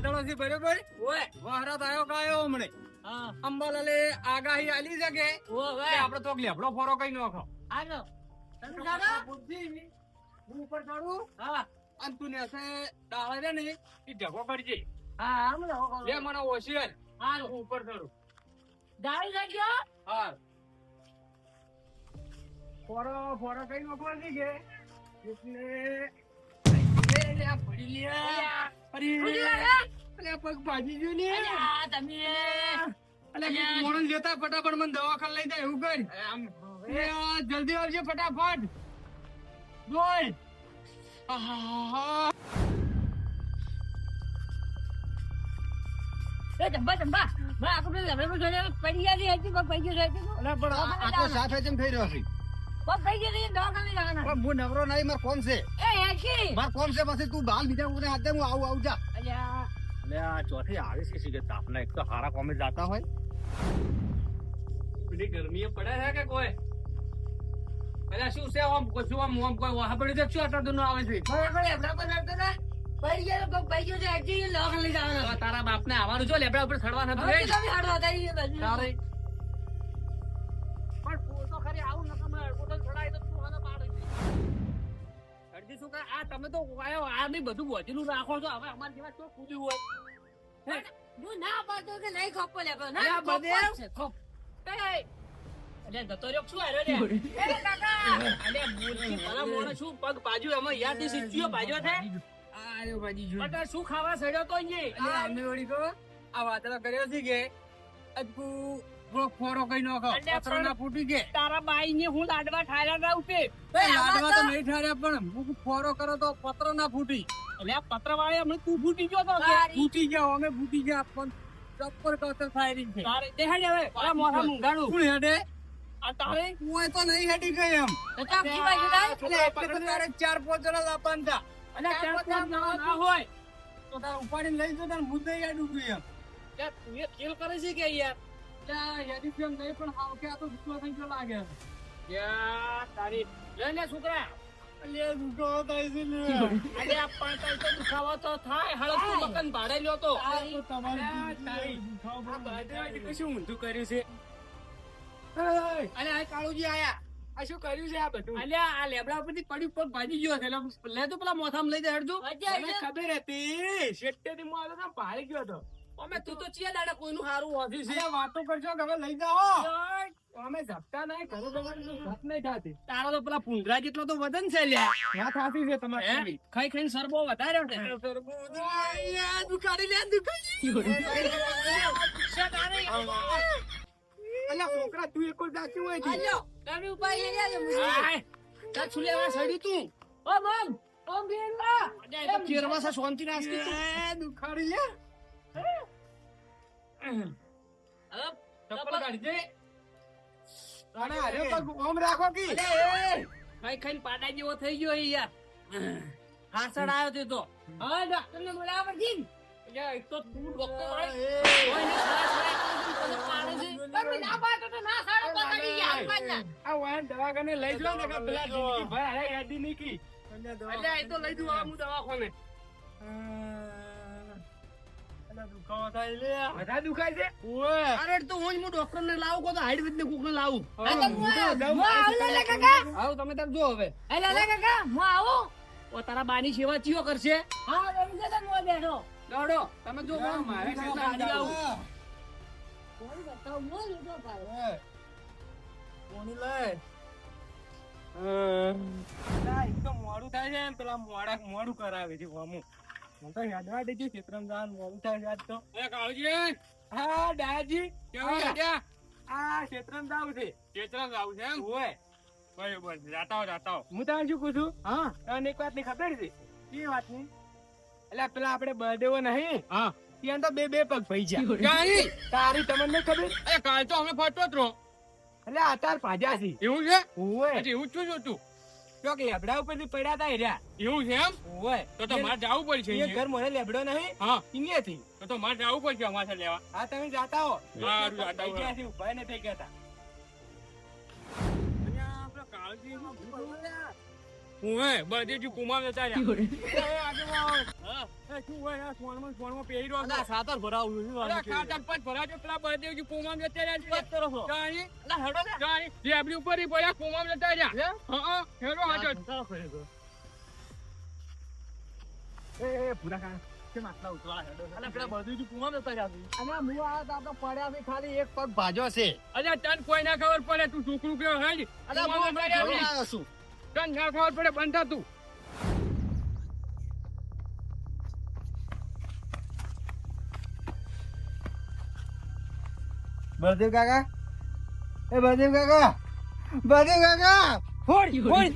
વાદળો છે બરોબર વરસાદ આવ્યો કાયો હમણે અંબાલાલે આગાહી આલી છે કે આપણે તો લેબડો ફોરો કઈ નાખો બુદ્ધિ હું ઉપર ચડું અને તું નેસે ડાળે છે ને એ ઢગો કરજે લે મને ઓશિયર હું ઉપર ચડું હા ફોરો કઈ નાખો છે કે એટલે આ પડી લે અરે પગ ભાજી જો ને અલે મોણો લેતા ફટાફટ મને દવાખાને લઈ જાય એવું કર જલ્દી આવજે ફટાફટ દોડ હું નવરો નહીં મારે કોમ છે મારે કોમ છે પછી તું બાલ બીજા ઉરે હાથે હું આવું જા ચોથી આવે છે તાપના એક તો હારા કોમે જાતા હોય બધી ગરમી પડે છે કે કોઈ અલ્યા શું છે આમ કશું આમ કોઈ વાહ પડી દેખશું આટલા દૂર આવે છે તારા બાપ ને આવવાનું છો લેબડા ઉપર ચડવા નથી તારે પણ પોતો ખરી આવું નકા મેં પોતો ચડાય તો તું આને પાડે છે અડધી શું આ તમે તો આયો આ બી બધું બોધીનું રાખો છો હવે અમાર જેવા તો કૂદ્યું હોય હું ના પાડતો કે નહીં ખપ્પો લે પણ અલ્યા બધે ખપ અલ્યા ગતો રહ્યો શું આર્યો લે એ કાકા અલ્યા બોલથી ભલા મોણે શું પગ બાજુ એમાં યાદ થી સીધ્યો બાજ્યો છે આયો બાજી જો બટા શું ખાવા સડ્યો તો ઈ અલ્યા અમે વળી તો આ વાતડા કર્યો છે કે અજકુ ફોરો કઈ નાખો પત્ર ના ફૂટી કે તારા બાઈ ને હું લાડવા ઠાર્યા ના ઉઠે લાડવા તો નહીં ઠાર્યા પણ હું ફોરો કરો તો પત્ર ના ફૂટી એટલે પત્ર વાળે હમણાં તું ફૂટી ગયો તો ફૂટી ગયા અમે ફૂટી ગયા પણ ચપ્પર કતર ફાયરિંગ છે તારે દેખાડ હવે આ મોઢા મુંગાડું કોણ હેડે આ તારે હું તો નહીં હેડી ગઈ એમ તો કી બાજુ જાય એટલે એટલે તો તારે 4-5 જણા લાપાન હતા અને 4-5 જણા ના હોય તો તારે ઉપાડીને લઈ જો તાર મુદ્દે યાદ ઉભી એમ કે તું એ ખેલ કરે છે કે યાર યાદી કેમ નહીં પણ હાવ કે આ તો વિશ્વાસ થઈ ગયો લાગે યાર તારી લઈને છોકરા અલે દુખો થાય છે ને અલે આ પણ તો દુખાવો તો થાય હળકું મકન ભાડે લ્યો તો તો તમારી દુખાવો આ શું ઊંધું કર્યું છે અલે આ કાળુજી આયા આ શું કર્યું છે આ બધું અલ્યા આ લેબડા ઉપરથી પડી પગ ભાજી ગયો છે એટલે લે તો પેલા મોથામાં લઈ જાય હડજો મને ખબર હતી શેટ્ટેથી હું આવ્યો તો ભાળી ગયો હતો અમે તું તો ચિયા દાડા કોઈનું હારું હોધી છે અરે વાતો કરજો કે હવે લઈ જાઓ અમે ઝપટા નહીં ઘરે જવાની વાત નહીં થાતી તારો તો પેલા પુંગરા જેટલો તો વજન છે લ્યા ના થાતી છે તમારે ખાઈ ખાઈને સરબો વધાર્યો છે દુકાડી લે દુકાડી અલ્યા છોકરા તું એક દાચી હોય છે આલ્યો તમે ઉપાય લઈ આય તા છુલેવા સડી તું ઓ મમ ઓ બેલા એ કેરવા સા શાંતિ રાખી તું દુખાડી લે ચપ્પલ કાઢી દે રાણા અરે પગ ઓમ રાખો કી ખાઈ ખાઈને પાડા જેવો થઈ ગયો યાર હાસડ આવ્યો તે તો હા ડોક્ટર ને બોલાવા પડજી એક તો તું ડોક્ટર ઓય ને તને પાડે છે તમે ના પાડો તો ના સાડો પકડી ગયા આપવાના આ વાન દવાખાને લઈ જો ને કે પેલા જીકી ભાઈ અરે યાદી નીકી અલ્યા એ તો લઈ દઉં હું દવાખાને દુખાવો થાય લે બધા દુખાય છે ઓય અરે તો હું ડોક્ટર ને લાવું કો તો હાઈડવેદ ને કોક ને લાવું આવો તમે તાર જો હવે ઓ તારા બાની સેવા ચિયો કરશે દોડો તમે જો મારે ગાડી આવું કોની લે એક તો મોડું થાય છે પેલા મોડું કરાવે છે હું તો યાદવા દેજો ક્ષેત્રમ જાન મોડું થાય યાદ તો એ કાળજી હા દાદાજી કેવું યાદ્યા આ ક્ષેત્રમ જાવ છે ક્ષેત્રમ જાવ છે એમ હોય બરાબર જાતા હું તને શું પૂછું હા તને એક વાત ની ખબર છે એ વાત ની એટલે પેલા આપણે બર્થડે નહીં હા ત્યાં તો બે પગ ભઈ ગયા તારી તમને નહીં ખબર અરે કાલ તો અમે ફરતો જ રહો એટલે અત્યારે ભાજ્યા છે એવું છે હોય એવું શું જોતું ચોક લેબડા ઉપરથી પડ્યા હતા હેર્યા એવું છે એમ હોય તો મારે જવું પડશે એ ઘર મને લેબડો નહીં હા ઇન્ડિયાથી તો મારે જવું પડશે અમારે લેવા હા તમે જાતા હો સારું જાતા ક્યાંથી ઉભા ને થઈ ગયા હતા હું બળદેવજી કુમાર જતા રહ્યા. હા. એ શું હોય આ સોનમાં પહેરી રહ્યો અલા, છો? સાતર ભરાવું છું. અલા, ખાતર પણ ભરાજો, પેલા બળદેવજી કુમાર જતા રહ્યા છે. વાત કરો છો. જાણી, અલા, હેડો ને. જાણી, જેબલી ઉપર ઈ પડ્યા કુમાર જતા રહ્યા. હા, હેરો હાજો. ચાલો, ફરી તો. એ પૂરા કાકા કેમ આટલા ઉતવાળા હેડો છો? અલા, પેલા બળદેવજી કુમાર જતા રહ્યા છે. અને હું આ તો આપણે પડ્યા છે ખાલી એક પગ ભાજો છે. અલ્યા તને કોઈ ના ખબર પડે, તું છોકરું કેવો હેડ. અલા, કુમાર હું જતા રહ્યા છે. આવ્યો છું. તને ના ખબર પડે, બંધ થા તું. બળદેવ કાકા, એ બળદેવ કાકા, બળદેવ કાકા, ફોડ, ફોડ.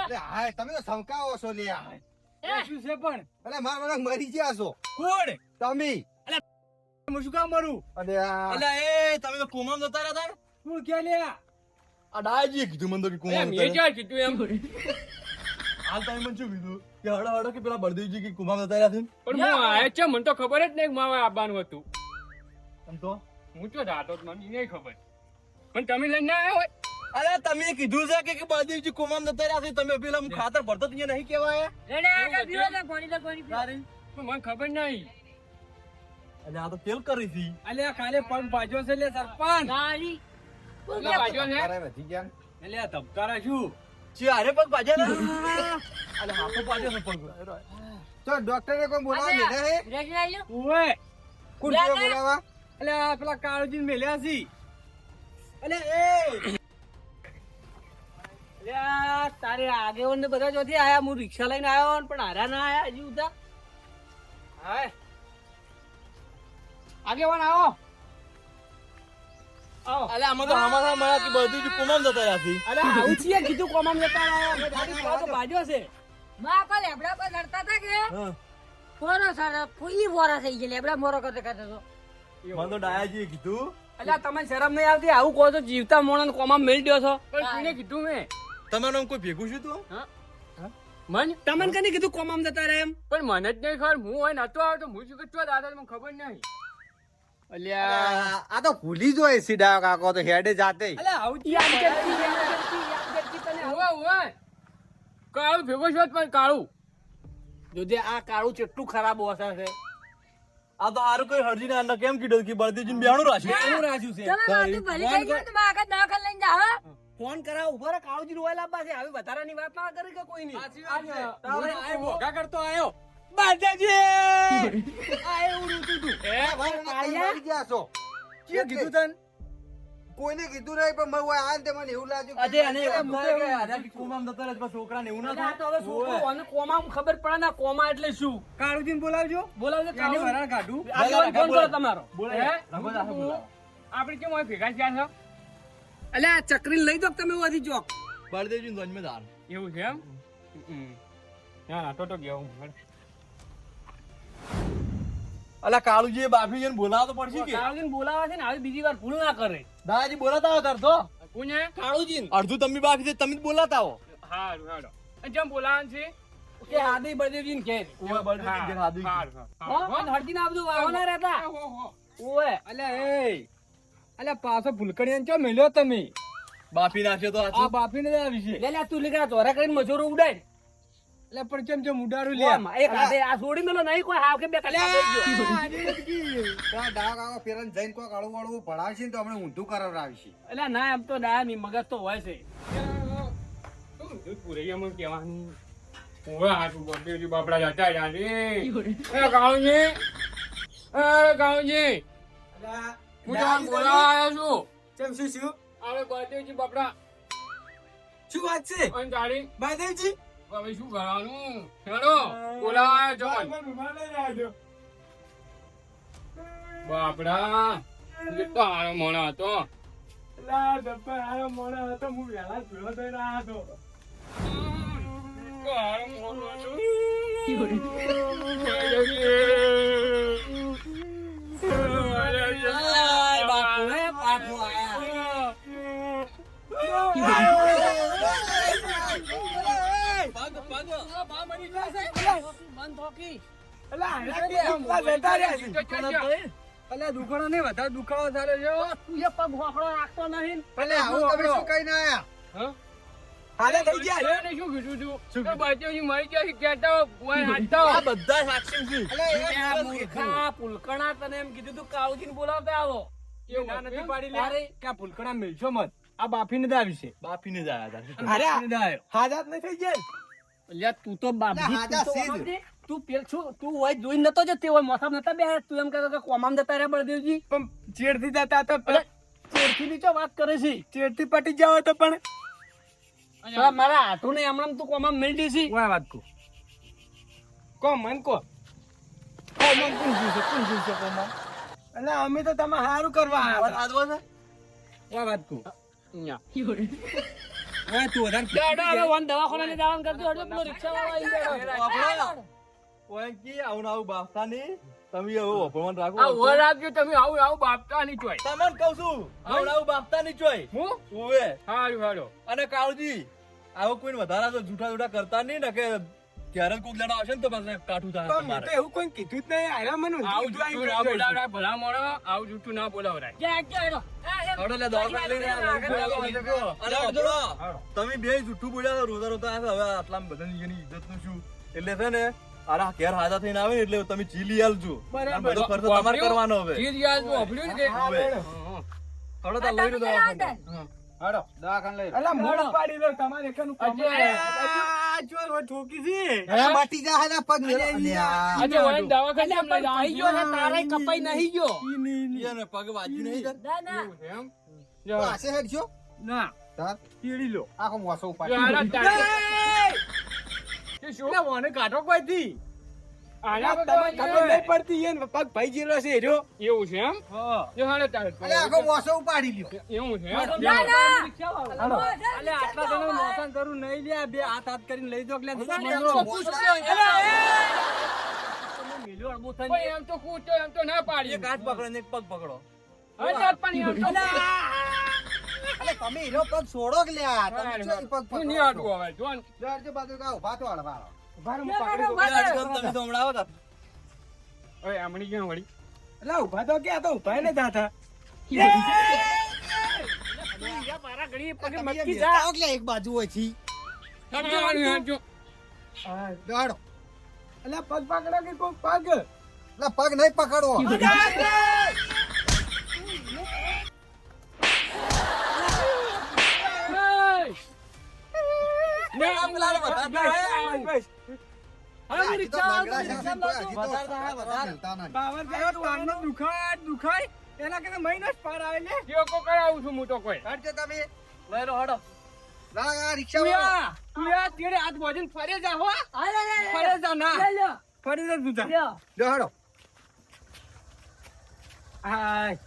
અરે હાય, તમે તો સંકાવો છો લે આ. એ શું છે પણ? અરે મારા મરી ગયા છો ફોડ. તમે. હું શું કામ મરું? અરે આ અલા, એ તમે તો કુમાર જતા રહ્યા હતા ને? તું ક્યાં લ્યા? આ ડાયાજીએ કીધું મને તો કે કુમાર અલ્યા, જતા મેં ક્યાં કીધું એમ? હાલ તમે મને શું કીધું કે હડો હડો કે પેલા બળદેવજી કે કુમાર જતા રહ્યા છે ને? પણ હું આયો જ છે, મને તો ખબર જ નહીં કે મારે આવવાનું હતું. આમ તો હું તો જાતો જ, મને નહીં ખબર. પણ તમે લઈને ના આવ્યા હોય? અરે તમે કીધું છે કે બળદેવજી કુમાર જતા રહ્યા છે, તમે પેલા હું ખાતર ભરતો તો અહીંયા નહીં કહેવાય? તારી? પણ મને ખબર નહીં. અરે આ તો તેલ કરી હતી. અલ્યા કાલે પગ ભાજ્યો છે લે સરપંચ. અલ્યા, ભાજ્યો છે? અરે વધી ગયા. અલ્યા ધબકારા શું? છે અરે પગ પાછા ને? અરે હાથો પાછો છે પગ. તો ડોક્ટરે કોઈ બોલાવા લીધા હે? ઓય. કોણ છે બોલાવા? અલ્યા પેલા કાળુજીને મેલ્યા છે. અલ્યા એ. અલ્યા તારે આગેવાન ને બધા જોથી આયા, હું રિક્ષા લઈને આવ્યો પણ હારા ના આયા હજી ઉતા. હાય. આગેવાન આવો. આવો. અલ્યા આમાં તો હમાસા મળ્યા કે બળદેવજી કુમાર જતા રહ્યા છે. અલ્યા આવું છીએ કીધું કોમામ જતા રહ્યા. મેં ગાડી પર તો ભાજ્યો છે. હા. મને તો ડાયાજીએ કીધું. અલ્યા તમને શરમ નહીં આવતી? આવું કહો છો, જીવતા મોણસ કોમામ મેલી દો છો. પણ કોને કીધું મેં? તમારું નામ કોઈ ભેગું છું તું? મન તમને કને કીધું કોમામ જતા રહ્યા એમ? પણ મને જ નહીં ખબર, હું હોય નતો આવતો, હું શું કીધું દાદા મને ખબર નહીં. અલ્યા આ તો ભૂલી જ હોય સીધા કાકો તો હેડે જાતે. અલ્યા આવું યાદ કરતી તને. ઓય ઓય. કાળું ભેગો છો પણ કાળું. જોજે આ કાળું કેટલું ખરાબ ઓસર છે. આ તો હારું કોઈ હરજી ને આને કેમ કીધું કે બળદેવજી બેણું રાખ્યું? એનું રાખ્યું છે. ફોન કરાવ ઉભા રહે, કાળુજી રોય લાવવા છે. હવે વધારાની વાત ના કરી કે કોઈ નહીં. તારે આ ભોગા કરતો આયો. બાદાજી! આ એવું રૂતું તું. મરી ગયા છો. શું કીધું તને? કોઈને કીધું નહીં પણ મને આ ને તે મને એવું લાગ્યું કે- અજય, અને એમ થાય કે આધારથી કોમામ જતા રહે, પછી છોકરાને એવું ના આ તો થાય. હવે છોકરો અને કોમામાં ખબર પડે ને કોમા એટલે શું? કાળુજીને બોલાવજો. બોલાવજો એની કાળું. વરાળ કાઢું. આગેવાન ફોન કરો તમારો. બોલે. હે? રઘો દાદા બોલાવો. આપણે કેમ હોય ભેગા થયા છો? અલ્યા આ ચકરી લઈ દો કે તમે વાથી ચોક. બળદેવજીનું જન્મદાન. એવું છે એમ? ના ના તો ગયા હું. અલા કાળુજી એ બાફી જઈને બોલાવતો પડશે કે? કાળુજીને બોલાવા છે ને હવે બીજી વાર ભૂલ ના કરે. દાદાજી બોલાતા આવો તાર તો. કોને? કાળુજી અડધું તમે બાફી છે, તમે જ બોલાતા આવો. હારું હારું. અને જેમ બોલાવાનું છે કે હાદી બળદેવજીને ઘેર. ઓય બળદેવજીને ઘેર હાદી ઘેર. હા અને હળદીને આ બધું વાવવાના રહેતા. ઓય અલ્યા એ અલ્યા પાછો ભૂલકડીયાને ચો મેલ્યો તમે. બાફી નાખ્યો તો આ આછું. બાપીને જ આવી છે. લે લે તું લીકરા ચોરા કરીને મજૂરો ઉડાય. એટલે પણ કેમ જેમ ઉડાડું લે. એક હાથે આ છોડી મેલો નહીં કોઈ હાવ કે બે કલાક થઈ ગયો. પેલા ડાયો કાકો પેલા જઈને કોક અળવું અળવું ભણાવશે ને તો આપણે ઊંધું કરાવડાવીશું. એટલે ના એમ તો ડાયા ની મગજ તો હોય છે. પૂરેમાં કહેવાનું. ઓય હાથું બળદેવજી બાપડા જતા રહ્યા છે. એ કાળુજી! એ કાળુજી! હું તમને બોલાવા આવ્યો છું. ચમ શું હવે બળદેવજી બાપડા શું વાત છે અને તારી બાદેવજી? હવે શું કરવાનું? હેડો બોલાવા આવ્યો છો. બાપડા કેટલો હારો મોણો હતો. હારો મોણો હતો. હું વહેલા ભેળો થઈ રહ્યો હતો. કેટલો હારો મોણો હતો. બાપુ હે બાપુ આયા. દુખાડો નહીં વધારે દુખાવો થાય છે. તું એ પગ હોકળો રાખતો નહીં. ભલે આવું તમે શું કહીને આયા? હા? હાલે થઈ ગયા રે. એને શું કીધું તું તો બાજુજી મરી ગયા છે કહેતા હોય હાલતા આ બધા સાક્ષી છે. હોય આ મૂર્ખા પુલકણા તને એમ કીધું તું કાળુજીને બોલાવતા આવો એ ના નથી પાડી લે કે આ ભૂલકણા મેલશો મત આ બાફીને જ આવી છે. બાપીને જ આયા હતા. અરે બાપીને જ આયો. હાજાત નહીં થઈ જાય. અલ્યા તું તો બાપજી હાજા તું તો સીધ. સમજે? તું પેલ છું તું હોય જોઈ નતો જતી હોય મોસામ નતા બે તું એમ કહેતો કે કોમામ જતા રહ્યા બળદેવજી પણ ચેડથી જતા તો અરે ચેડથી નીચે વાત કરે છે ચેડથી પટી જાવ તો પણ પેલા મારા હાથું ને હમણાં તું કોમામ મેળવી છે ઓય વાત કો મન કો મન કોણ જીવશે કો મન એટલે અમે તો તમે સારું કરવા આવ્યા હતા. આદવા છે? ઓય વાત કો હા, તું વધારે દાડો હવે વન દવાખાનાની દાવાન કરતી હોય એટલે પેલો રિક્ષાવાળો આઈ ગયો. વાપરો. ઓય કી આવું ને આવું બાપતા નહીં. તમે એવું વાપરવાનું રાખો. આ ઓર આપજો તમે આવું આવું બાપતા નહીં ચોય તમને કહું છું આવું ને આવું બાપતા નહીં ચોય. હું ઓવે. હારું હારું અને કાળજી આવો કોઈ વધારા તો જૂઠા કરતા નહીં ને કે ક્યારે કોક જણા આવશે ને તો પાછું કાઠું થાય તો મેં તમારે. તો એવું કોઈ કીધું જ નહીં. આયરા મને આવું ઊંધું જૂઠું ના આવી ગયું. બોલાવરાય ભલા મોણો આવું જૂઠું ના બોલાવરાય હળો લે દવાખાને લઈને આવ્યા. અને વાપરો. તમે બે જૂઠું બોલ્યા છો, રોતા રોતા આવ્યા. હવે આટલા બધાની એની ઇજ્જતનું શું? એટલે છે ને આરા ઘેર હાજા થઈને આવે ને એટલે તમે ચીલી આલજો. બરાબર. અને બધો ખર્ચો તમારે કરવાનો હવે. ચીજ યાદ વાપર્યું ને કે હા, હવે. બેન. હળો તાર લઈ લો દવાખાને. હાલો. દવાખાને લઈ અલા મોઢું પાડી દો તમારે એકનું કામ અજય. આ જો હવે ઠોકી છે. અરે માટી જા ને પગ મેલે. અલ્યા. આજે ઓય દવાખાને એમ લઈ આવી ગયો છે તારે કપાઈ નહીં ગયો એને પગ વાગ્યું નહીં તાર? એવું છે એમ? તો આશે હેડજો. ના તાર પીડી લો. આખો મોસો જો ઉપાડી. આના તારે- કે શું? એટલે મને કાઢો કોઈથી. આના તમને ખબર નહીં પડતી એને પગ ભાઈ જેલો છે એર્યો. એવું છે એમ હા. જો હાલે તારે અરે આખો મોસો ઉપાડી લ્યો. એવું છે હાલો. એમ? હાલો. અલે આટલા જણા મોસાન કરું નહીં લે. બે હાથ હાથ કરીને લઈ જો એટલે એમ મને તો પૂછતો અલે, તમે મિલ્યો અડબો થઈને. પણ એમ તો પૂછતો એમ તો ના પાડી. એક હાથ પકડો ને એક પગ પકડો. હવે તાર પણ એમ તો અલે તમે હીરો પગ છોડો કે લ્યા. તમે ચોય પગ હું નહીં પકડો. હાટું હવે જો ને. જોરજે બાજુ કાં ઉભા તો હાલો, હાલો. ઉભા રહો, હું પકડી દઉં. એ આજકાલ તમે તો હમણાં આવો તા. ઓય આમણી ક્યાં વળી? અલા ઉભા તો ક્યાં? તો ઉભા ને થાતા. મારા ઘડી પગે તમે મટકી એમ જા. બેઠા હો કે લ્યા એક બાજુ હોયથી. હાંચો. હા. દોડો. અલા પગ પકડો કે કોઈ પગ? એટલે પગ નહીં પકડવો. બસ. હજી તો બંગડા છે, હજી તો વધારે મિલતા નહીં. બાવન કયો કામનો દુખાય એના કરતા મહિનો જ પાર આવે લે. જો કો કરાવું છું હું તો કોઈ. હટજો તમે. લઈ લો હળો. લાગ આ રિક્ષા વાળો. તું યાર તેરે હાથ ભોજન ફરે જા હો. ફરે જા ના. ફરી જા તું જા. લ્યો હાલો. હાય.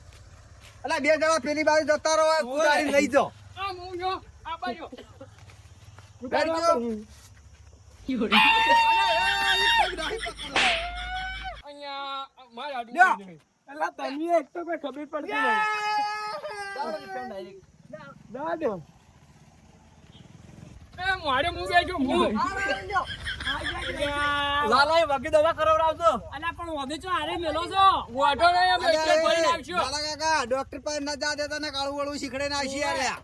અલા બે જણા પેલી બાજુ જતા રહો, કુદાડી લઈ જાઓ. આ હું જો આ બાજુ. બેઠજો. અહીંયા મારા લ્યો. આડું અલા તને એક તો કોઈ ખબર પડતી નહીં. દાદો. એ મારે હું બેઠો હું લાલાએ વગી દવા કરાવડાવજો. અલા પણ ઓમે જો આરે મેલો છો વાટો નહીં અમે એટલે ભરી નાખશું લાલા કાકા ડોક્ટર પાસે ના જા દેતા ને કાળું વાળું શીખડે ના આશી આલ્યા.